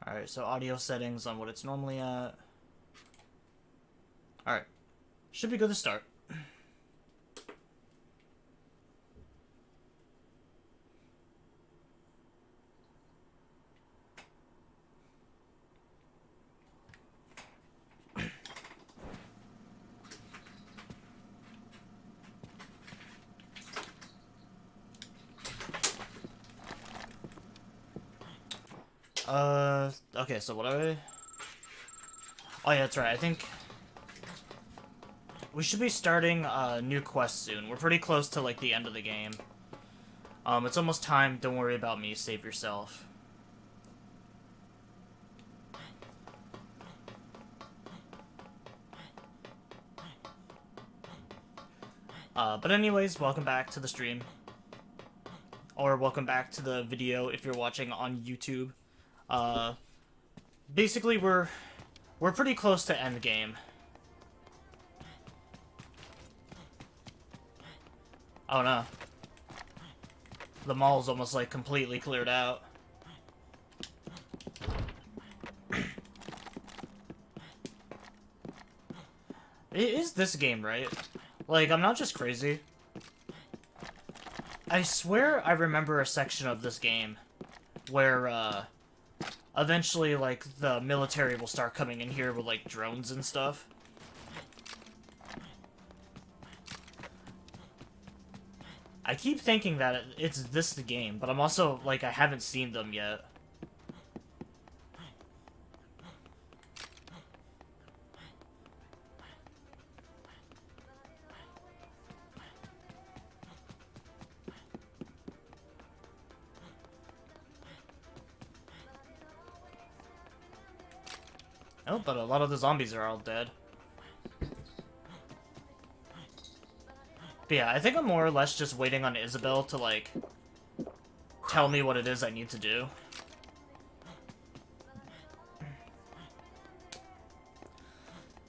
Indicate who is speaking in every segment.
Speaker 1: Alright, so audio settings on what it's normally at. Alright. Should be good to start. Okay, so what are we? Oh yeah, that's right, I think we should be starting a new quest soon. We're pretty close to, like, the end of the game. It's almost time, don't worry about me, save yourself. But anyways, welcome back to the stream. Or welcome back to the video if you're watching on YouTube. Basically, we're pretty close to endgame. Oh no. The mall's almost, like, completely cleared out. It is this game, right? Like, I'm not just crazy. I swear I remember a section of this game where, eventually, like, the military will start coming in here with, like, drones and stuff. I keep thinking that it's this the game, but I'm also, like, I haven't seen them yet. Oh, but a lot of the zombies are all dead. But yeah, I think I'm more or less just waiting on Isabel to, like, tell me what it is I need to do.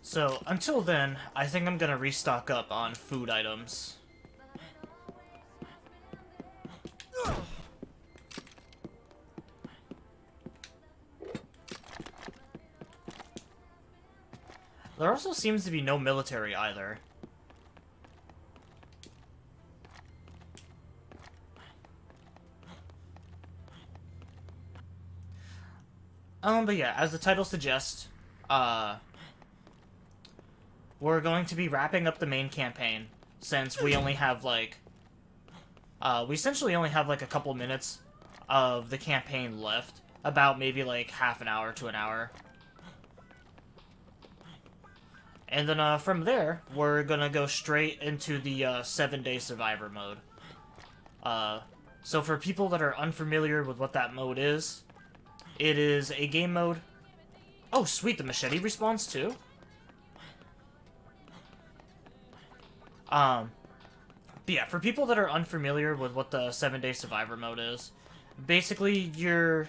Speaker 1: So, until then, I think I'm gonna restock up on food items. There also seems to be no military either. But yeah, as the title suggests, we're going to be wrapping up the main campaign, since we only have, like, we essentially only have, like, a couple minutes of the campaign left. About maybe, like, half an hour to an hour. And then, from there, we're gonna go straight into the, 7-day survivor mode. So for people that are unfamiliar with what that mode is, it is a game mode... Oh, sweet, the machete respawns too? But yeah, for people that are unfamiliar with what the 7-day survivor mode is, basically you're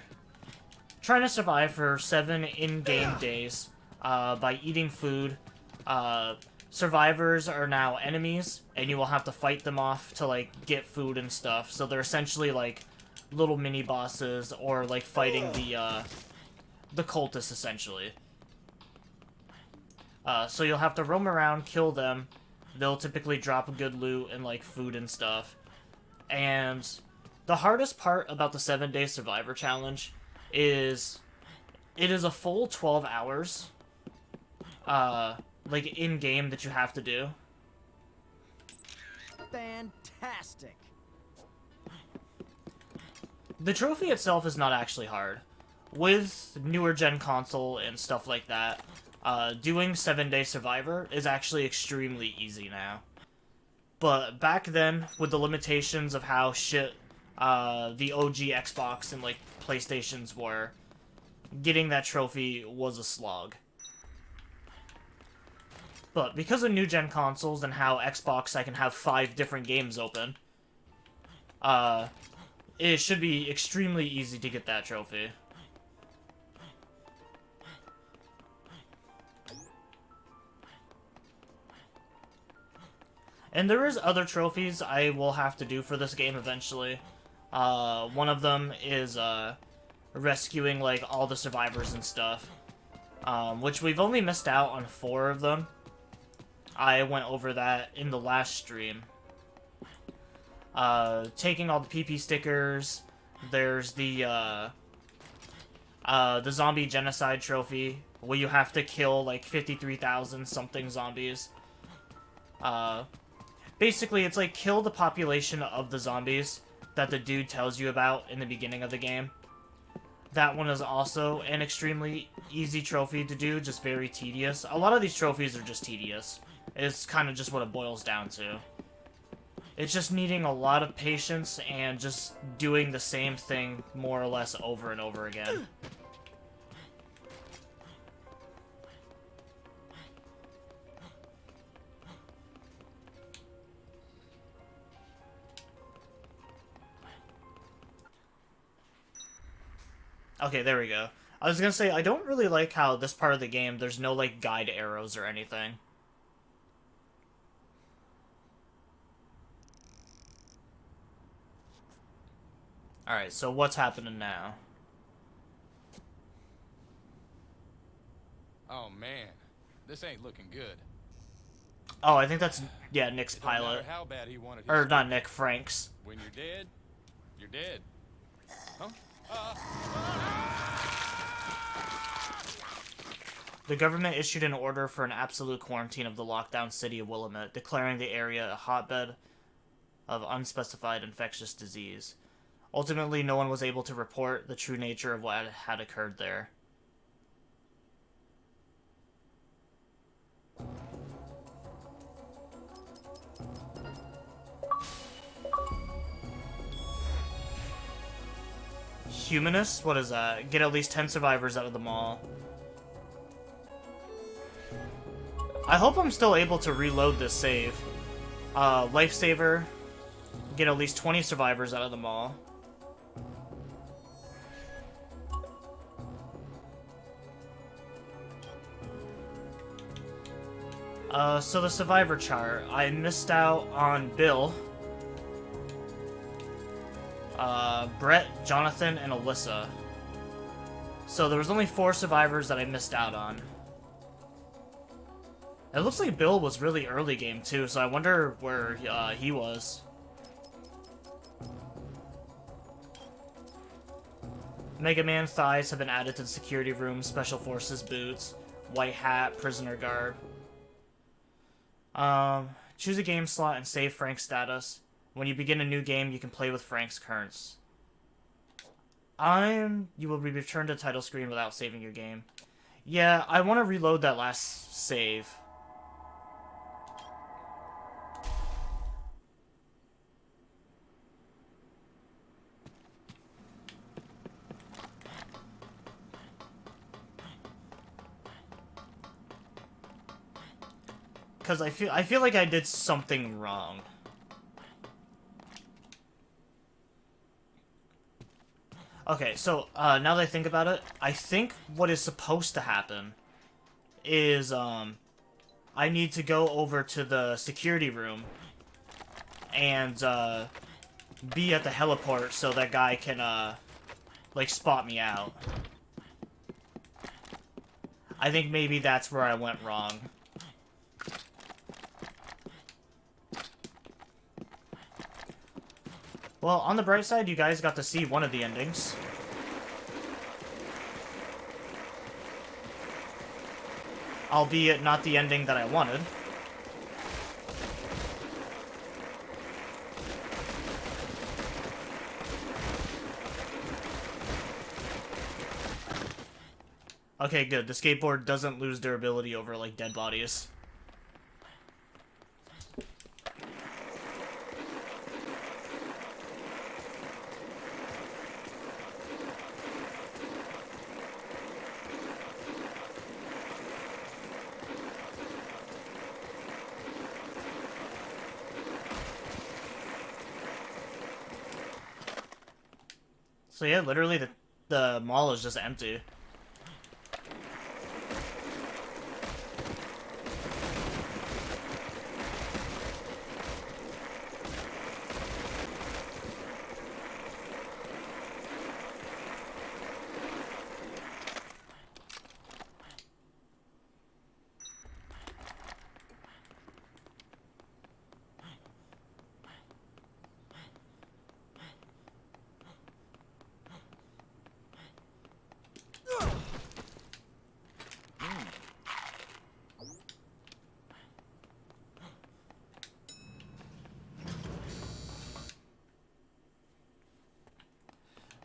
Speaker 1: trying to survive for 7 in-game days, by eating food. Survivors are now enemies, and you will have to fight them off to, like, get food and stuff. So they're essentially, like, little mini-bosses, or, like, fighting the cultists, essentially. So you'll have to roam around, kill them. They'll typically drop good loot and, like, food and stuff. And the hardest part about the 7-day survivor challenge is it is a full 12 hours, like, in-game that you have to do.
Speaker 2: Fantastic.
Speaker 1: The trophy itself is not actually hard. With newer gen console and stuff like that, doing 7-day survivor is actually extremely easy now. But back then, with the limitations of how shit the OG Xbox and, like, PlayStations were, getting that trophy was a slog. But because of new gen consoles and how Xbox I can have 5 different games open, it should be extremely easy to get that trophy. And there is other trophies I will have to do for this game eventually. One of them is rescuing, like, all the survivors and stuff. Which we've only missed out on 4 of them. I went over that in the last stream. Taking all the PP stickers. There's the zombie genocide trophy, where you have to kill, like, 53,000 something zombies. Basically, it's like, kill the population of the zombies that the dude tells you about in the beginning of the game. That one is also an extremely easy trophy to do, just very tedious. A lot of these trophies are just tedious. It's kind of just what it boils down to. It's just needing a lot of patience and just doing the same thing more or less over and over again. Okay, there we go. I was gonna say, I don't really like how this part of the game, there's no, like, guide arrows or anything. Alright, so what's happening now?
Speaker 3: Oh man, this ain't looking good.
Speaker 1: Oh, I think that's, yeah, Nick's
Speaker 3: It don't matter
Speaker 1: pilot.
Speaker 3: how bad he wanted his
Speaker 1: Or, not
Speaker 3: freedom.
Speaker 1: Nick, Frank's.
Speaker 3: When you're dead, you're dead. Huh?
Speaker 1: The government issued an order for an absolute quarantine of the lockdown city of Willamette, declaring the area a hotbed of unspecified infectious disease. Ultimately, no one was able to report the true nature of what had occurred there. Humanist? What is that? Get at least 10 survivors out of the mall. I hope I'm still able to reload this save. Lifesaver. Get at least 20 survivors out of the mall. So the survivor chart. I missed out on Bill. Brett, Jonathan, and Alyssa. So there was only 4 survivors that I missed out on. It looks like Bill was really early game too, so I wonder where he was. Mega Man thighs have been added to the security room, special forces boots, white hat, prisoner garb. Choose a game slot and save Frank's status. When you begin a new game, you can play with Frank's currents. You will be returned to the title screen without saving your game. Yeah, I want to reload that last save. Because I feel like I did something wrong. Okay, so, now that I think about it, I think what is supposed to happen is, I need to go over to the security room and, be at the heliport so that guy can, like, spot me out. I think maybe that's where I went wrong. Well, on the bright side, you guys got to see one of the endings. Albeit not the ending that I wanted. Okay, good. The skateboard doesn't lose durability over, like, dead bodies. So yeah, literally the mall is just empty.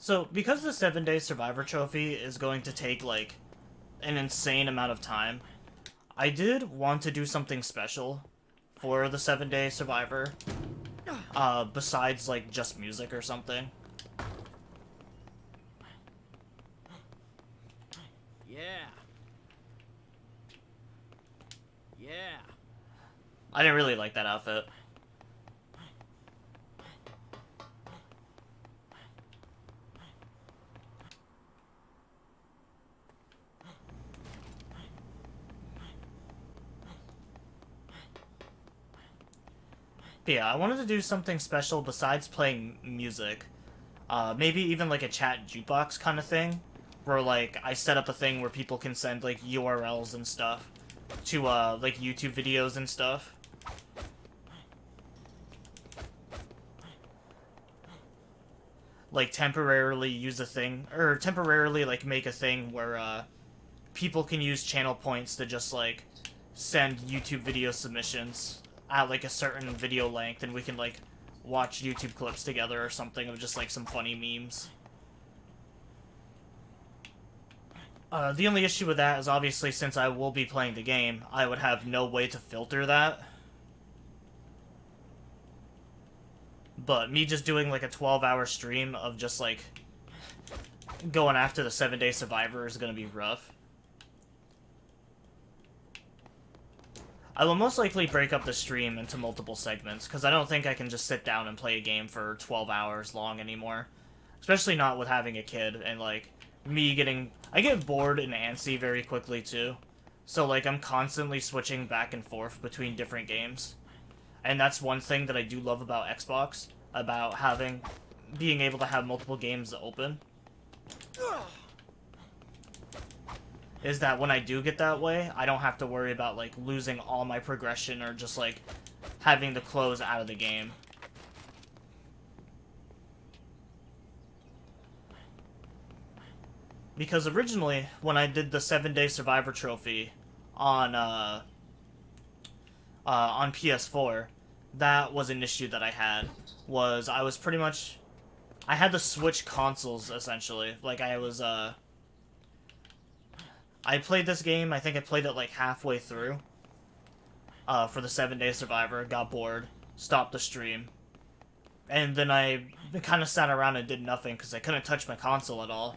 Speaker 1: So, because the 7-day Survivor Trophy is going to take, like, an insane amount of time, I did want to do something special for the 7-day Survivor, besides, like, just music or something.
Speaker 2: Yeah. Yeah.
Speaker 1: I didn't really like that outfit. But yeah, I wanted to do something special besides playing music. Maybe even like a chat jukebox kind of thing, where like I set up a thing where people can send like URLs and stuff to like YouTube videos and stuff. Like temporarily use a thing, or temporarily like make a thing where people can use channel points to just like send YouTube video submissions at like a certain video length, and we can like watch YouTube clips together or something of just like some funny memes. The only issue with that is obviously since I will be playing the game, I would have no way to filter that. But me just doing like a 12-hour stream of just like going after the 7-day Survivor is gonna be rough. I will most likely break up the stream into multiple segments, because I don't think I can just sit down and play a game for 12 hours long anymore. Especially not with having a kid, and, like, me getting... I get bored and antsy very quickly, too. So, like, I'm constantly switching back and forth between different games. And that's one thing that I do love about Xbox, about being able to have multiple games open. Is that when I do get that way, I don't have to worry about, like, losing all my progression or just, like, having to close out of the game. Because originally, when I did the 7-day Survivor Trophy on PS4, that was an issue that I had. Was I was pretty much... I had to switch consoles, essentially. Like, I played this game, I think I played it like halfway through. For the 7-day Survivor, got bored, stopped the stream. And then I kind of sat around and did nothing because I couldn't touch my console at all.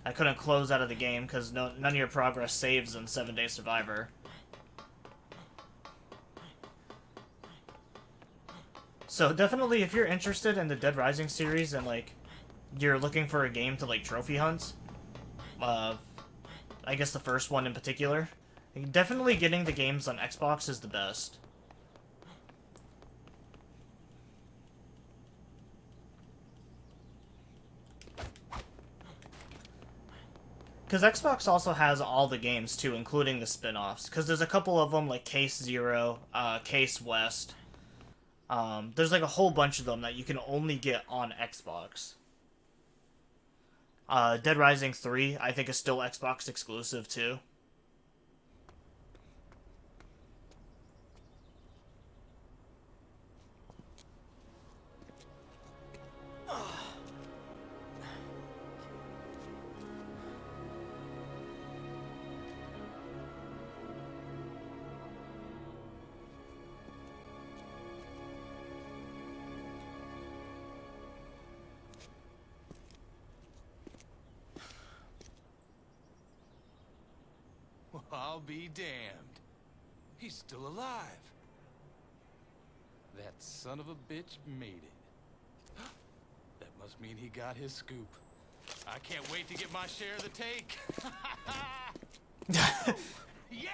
Speaker 1: I couldn't close out of the game because none of your progress saves in 7-day Survivor. So definitely, if you're interested in the Dead Rising series and like you're looking for a game to like trophy hunt, I guess the first one in particular, definitely getting the games on Xbox is the best. Because Xbox also has all the games too, including the spin-offs. Because there's a couple of them like Case Zero, Case West. There's like a whole bunch of them that you can only get on Xbox. Dead Rising 3, I think, is still Xbox exclusive, too.
Speaker 3: Well, I'll be damned. He's still alive. That son of a bitch made it. That must mean he got his scoop. I can't wait to get my share of the take. Yeah!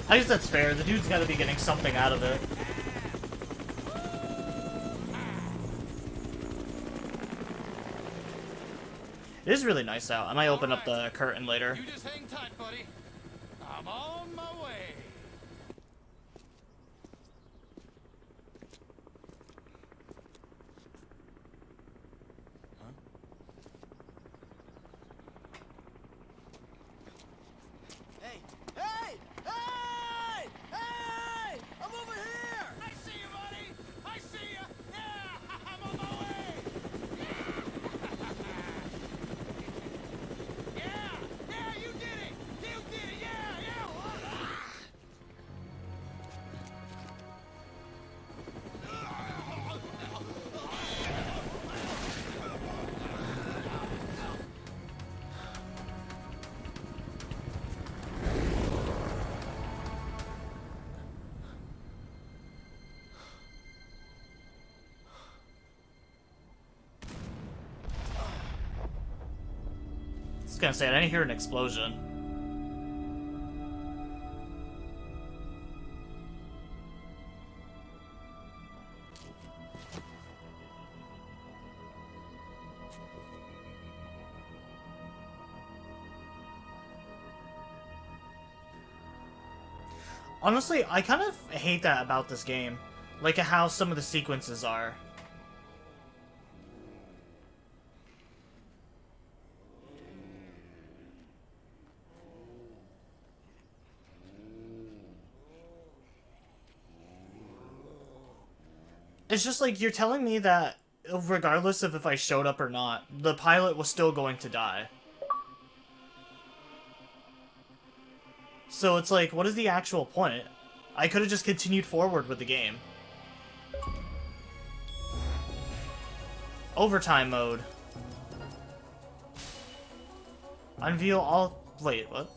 Speaker 1: I guess that's fair. The dude's gotta be getting something out of it. It is really nice out. I might open up the curtain later.
Speaker 3: You just hang tight, buddy. I'm on my way. Huh?
Speaker 2: Hey! Hey! Hey! Hey! I'm over here!
Speaker 3: I see
Speaker 1: was gonna say, I didn't hear an explosion. Honestly, I kind of hate that about this game. Like how some of the sequences are. It's just like, you're telling me that regardless of if I showed up or not, the pilot was still going to die. So it's like, what is the actual point? I could have just continued forward with the game. Overtime mode. Unveil all... Wait, what?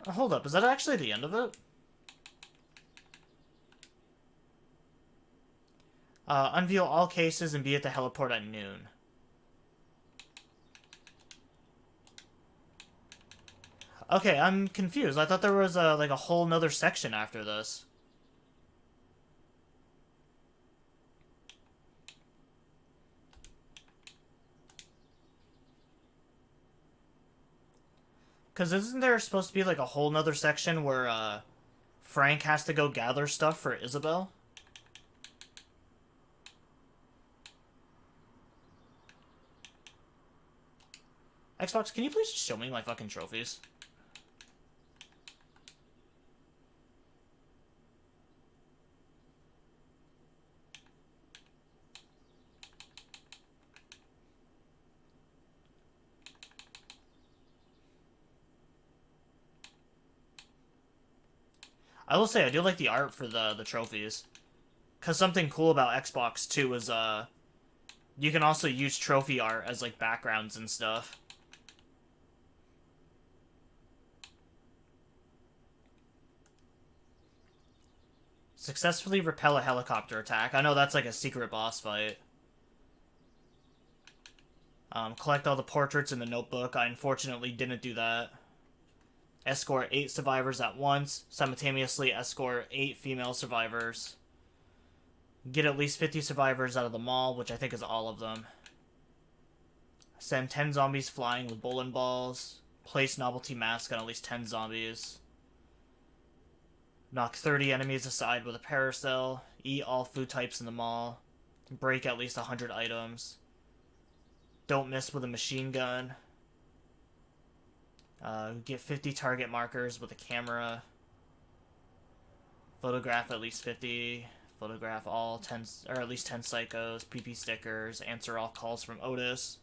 Speaker 1: Hold up, is that actually the end of it? Unveil all cases and be at the heliport at noon. Okay, I'm confused. I thought there was like a whole nother section after this. Because isn't there supposed to be like a whole nother section where Frank has to go gather stuff for Isabel? Xbox, can you please just show me my fucking trophies? I will say, I do like the art for the trophies. Because something cool about Xbox, too, is, you can also use trophy art as, like, backgrounds and stuff. Successfully repel a helicopter attack. I know that's, like, a secret boss fight. Collect all the portraits in the notebook. I unfortunately didn't do that. Escort 8 survivors at once. Simultaneously escort 8 female survivors. Get at least 50 survivors out of the mall, which I think is all of them. Send 10 zombies flying with bowling balls. Place novelty mask on at least 10 zombies. Knock 30 enemies aside with a paracel. Eat all food types in the mall. Break at least 100 items. Don't miss with a machine gun. Get 50 target markers with a camera. Photograph at least 50. Photograph all 10, or at least 10 psychos. PP stickers. Answer all calls from Otis.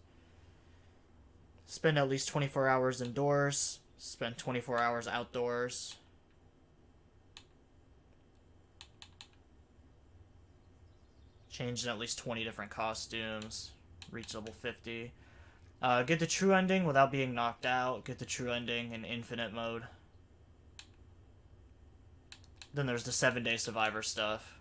Speaker 1: Spend at least 24 hours indoors. Spend 24 hours outdoors. Change in at least 20 different costumes. Reach level 50. Get the true ending without being knocked out. Get the true ending in infinite mode. Then there's the 7-day survivor stuff.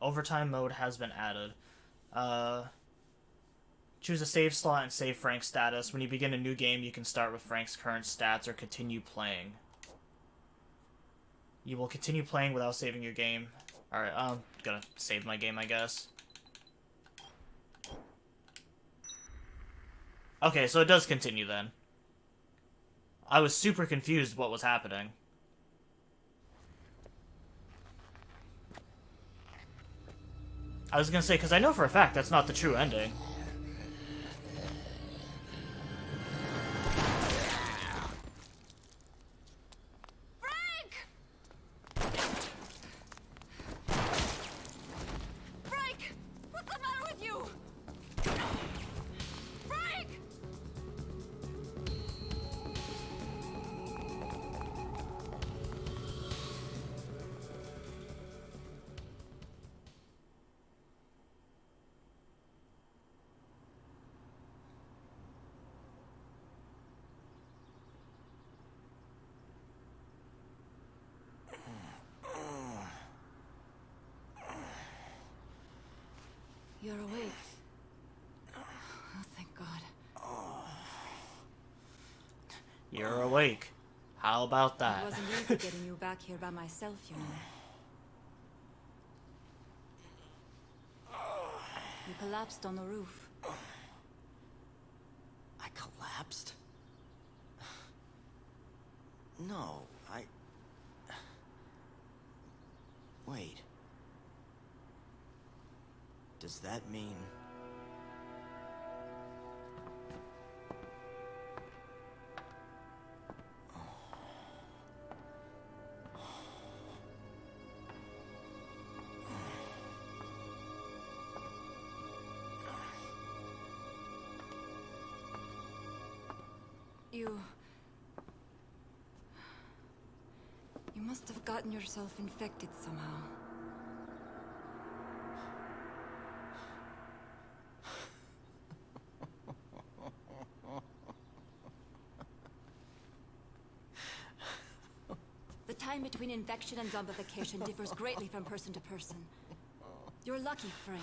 Speaker 1: Overtime mode has been added. Choose a save slot and save Frank's status. When you begin a new game, you can start with Frank's current stats or continue playing. You will continue playing without saving your game. Alright, I'm gonna save my game, I guess. Okay, so it does continue then. I was super confused what was happening. I was gonna say, because I know for a fact that's not the true ending.
Speaker 4: You're awake. Oh, thank God.
Speaker 1: You're awake. How about
Speaker 4: It
Speaker 1: that?
Speaker 4: wasn't easy getting you back here by myself, you know. You collapsed on the roof.
Speaker 2: I collapsed? No, Wait. Does that mean...
Speaker 4: You must have gotten yourself infected somehow. The time between infection and zombification differs greatly from person to person. You're lucky, Frank.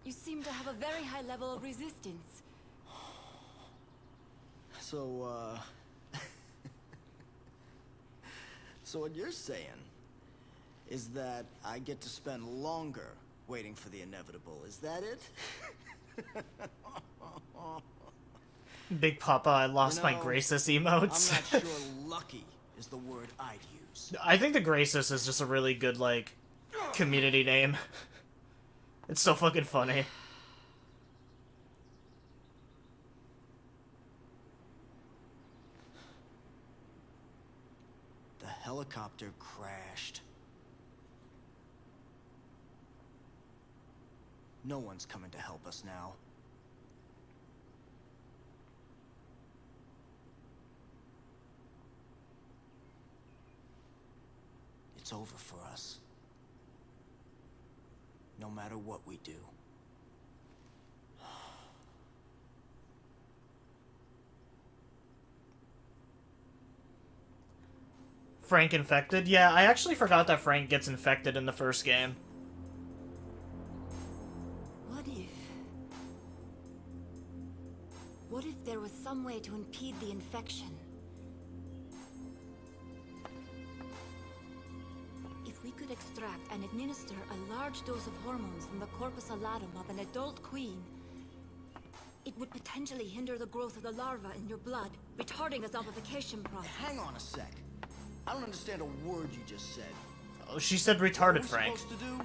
Speaker 4: You seem to have a very high level of resistance.
Speaker 2: So, So what you're saying is that I get to spend longer waiting for the inevitable, is that it?
Speaker 1: Big Papa, I lost my
Speaker 2: You know,
Speaker 1: Gracis
Speaker 2: I'm
Speaker 1: emotes.
Speaker 2: not sure lucky is the word I'd use.
Speaker 1: I think the Gracis is just a really good, like, community name. It's so fucking funny.
Speaker 2: The helicopter crashed. No one's coming to help us now. It's over for us. No matter what we do.
Speaker 1: Frank infected? Yeah, I actually forgot that Frank gets infected in the first game.
Speaker 4: What if there was some way to impede the infection? If we could extract and administer a large dose of hormones from the corpus allatum of an adult queen, it would potentially hinder the growth of the larva in your blood, retarding the zombification process.
Speaker 2: Hang on a sec. I don't understand a word you just said.
Speaker 1: Oh, she said retarded,
Speaker 2: What are we
Speaker 1: Frank.
Speaker 2: supposed to do?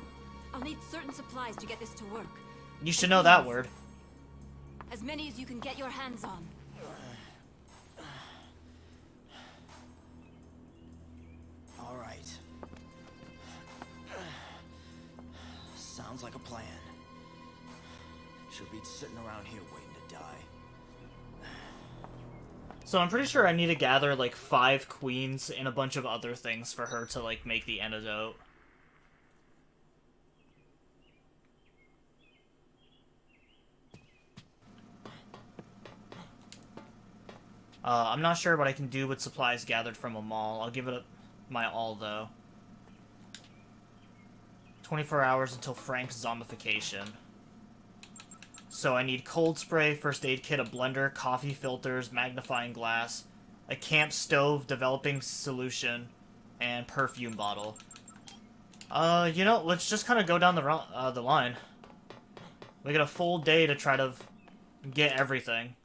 Speaker 4: I'll need certain supplies to get this to work.
Speaker 1: You should know that word.
Speaker 4: As many as you can get your hands on.
Speaker 2: All right. Sounds like a plan. She'll be sitting around here waiting to die.
Speaker 1: So I'm pretty sure I need to gather, like, 5 queens and a bunch of other things for her to, like, make the antidote. I'm not sure what I can do with supplies gathered from a mall. I'll give it my all, though. 24 hours until Frank's zombification. So I need cold spray, first aid kit, a blender, coffee filters, magnifying glass, a camp stove, developing solution, and perfume bottle. You know, let's just kind of go down the line. We got a full day to try to get everything.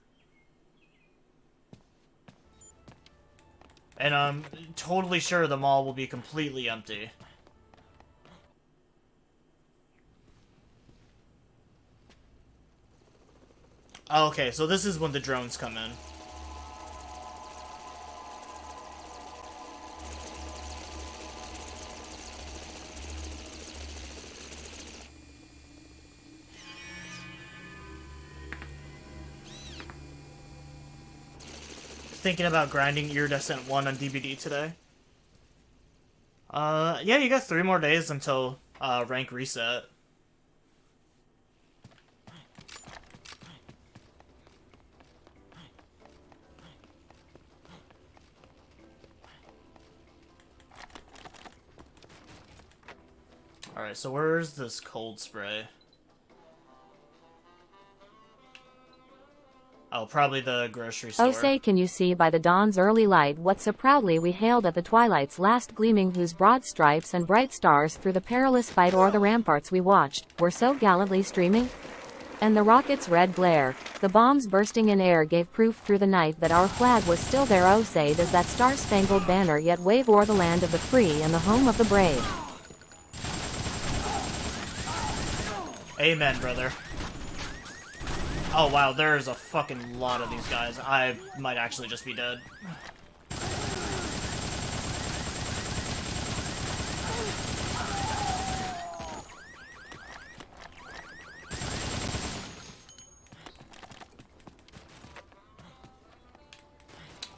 Speaker 1: And I'm totally sure the mall will be completely empty. Oh, okay, so this is when the drones come in. Thinking about grinding Iridescent 1 on DVD today. Yeah, you got 3 more days until, rank reset. Alright, so where's this cold spray? Oh, probably the grocery store.
Speaker 5: Oh say can you see by the dawn's early light what so proudly we hailed at the twilight's last gleaming, whose broad stripes and bright stars through the perilous fight o'er the ramparts we watched, were so gallantly streaming? And the rocket's red glare, the bombs bursting in air gave proof through the night that our flag was still there. Oh say does that star-spangled banner yet wave o'er the land of the free and the home of the brave.
Speaker 1: Amen, brother. Oh wow, there's a fucking lot of these guys. I might actually just be dead.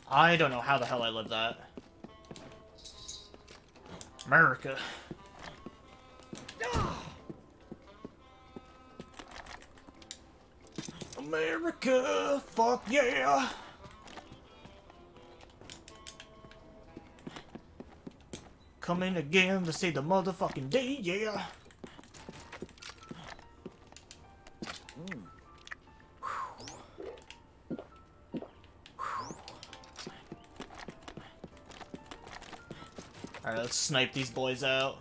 Speaker 1: I don't know how the hell I lived that. America. America, fuck yeah! Coming again to save the motherfucking day, yeah! Alright, let's snipe these boys out.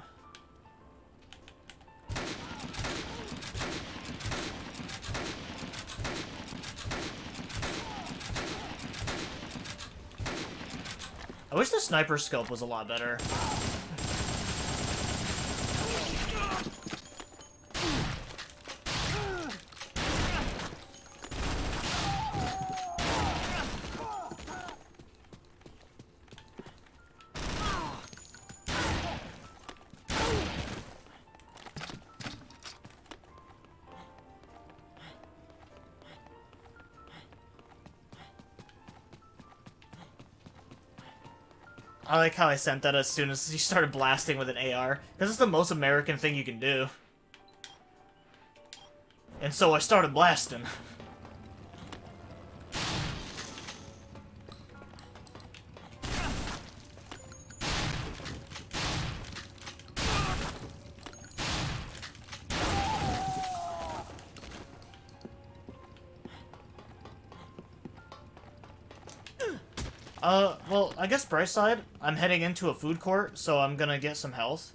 Speaker 1: I wish the sniper scope was a lot better. I like how I sent that as soon as you started blasting with an AR. This is the most American thing you can do. And so I started blasting. Well, I guess bright side, I'm heading into a food court, so I'm gonna get some health.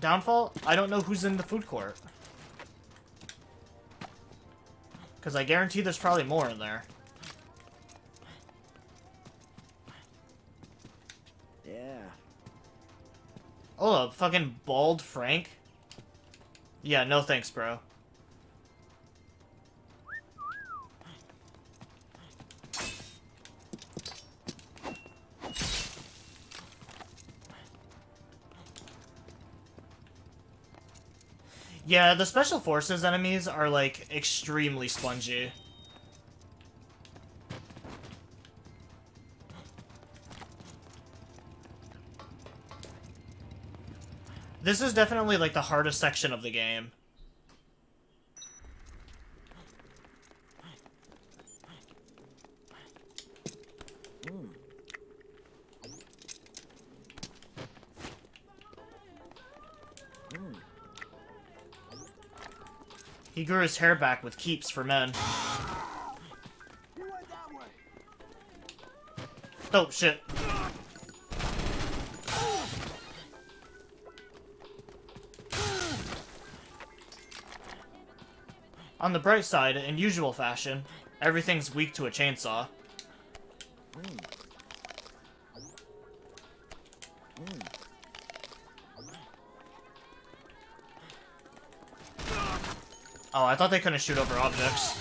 Speaker 1: Downfall, I don't know who's in the food court. Because I guarantee there's probably more in there.
Speaker 2: Yeah.
Speaker 1: Oh, fucking bald Frank? Yeah, no thanks, bro. Yeah, the Special Forces enemies are, like, extremely spongy. This is definitely, like, the hardest section of the game. He grew his hair back with keeps for men. Oh, shit. On the bright side, in usual fashion, everything's weak to a chainsaw. Oh, I thought they couldn't shoot over objects.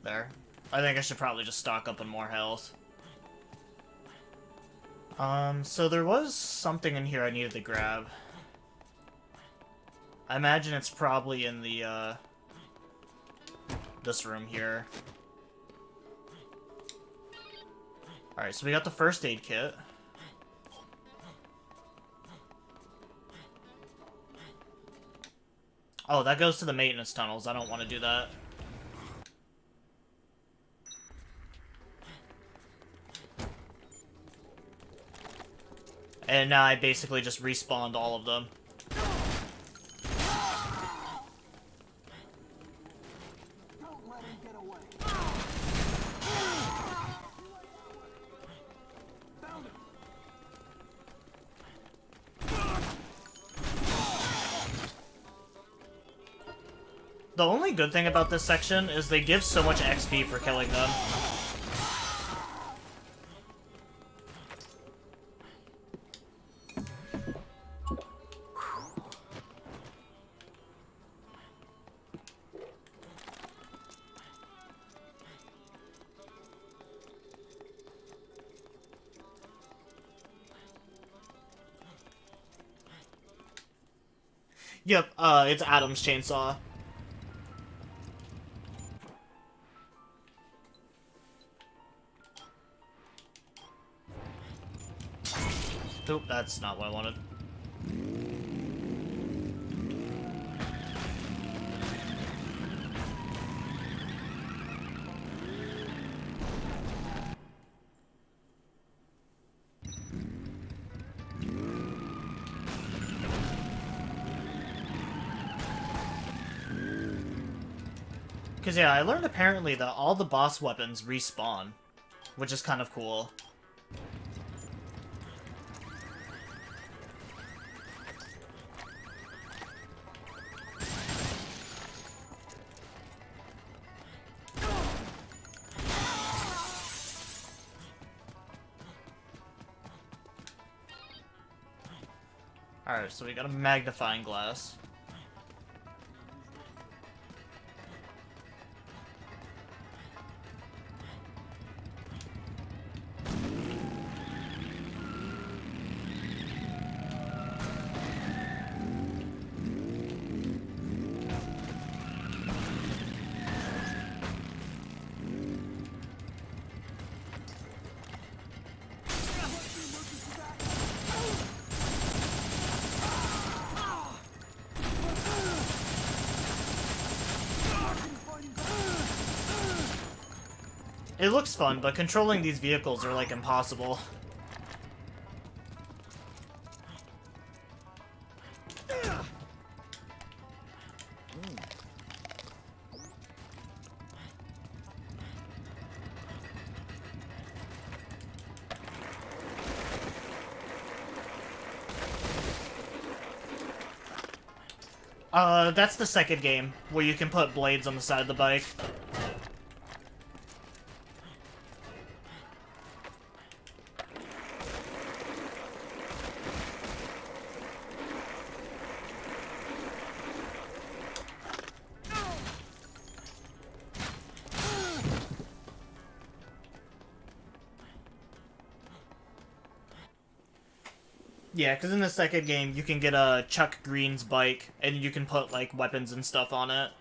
Speaker 1: There. I think I should probably just stock up on more health. So there was something in here I needed to grab. I imagine it's probably in the, this room here. Alright, so we got the first aid kit. Oh, that goes to the maintenance tunnels. I don't want to do that. And now I basically just respawned all of them. The only good thing about this section is they give so much XP for killing them. Yep, it's Adam's chainsaw. Oop, that's not what I wanted. Because, yeah, I learned apparently that all the boss weapons respawn, which is kind of cool. Alright, so we got a magnifying glass. It looks fun, but controlling these vehicles are, like, impossible. That's the second game, where you can put blades on the side of the bike. Yeah, because in the second game, you can get a Chuck Green's bike, and you can put, like, weapons and stuff on it.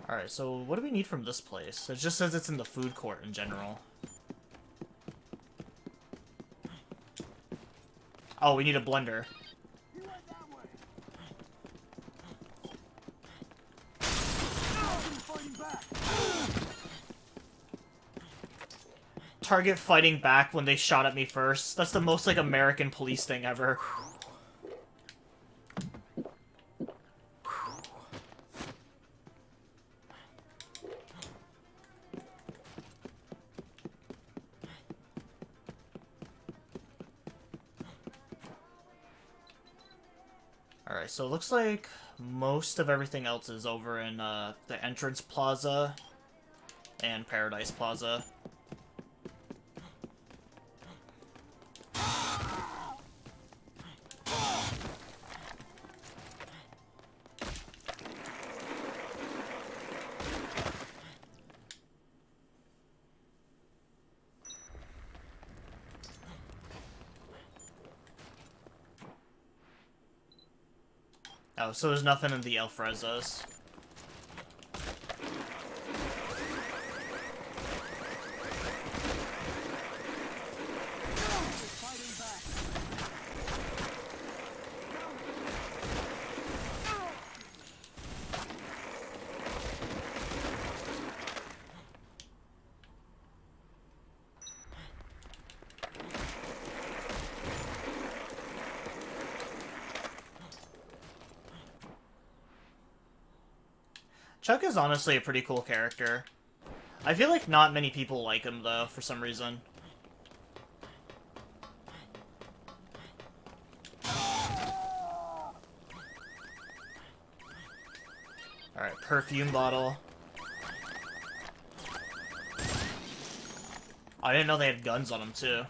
Speaker 1: Alright, so what do we need from this place? It just says it's in the food court in general. Oh, we need a blender. Target fighting back when they shot at me first. That's the most, like, American police thing ever. Alright, so it looks like most of everything else is over in the Entrance Plaza and Paradise Plaza. Oh, so there's nothing in the Alfrezos. Chuck is honestly a pretty cool character. I feel like not many people like him, though, for some reason. Alright, perfume bottle. I didn't know they had guns on them, too.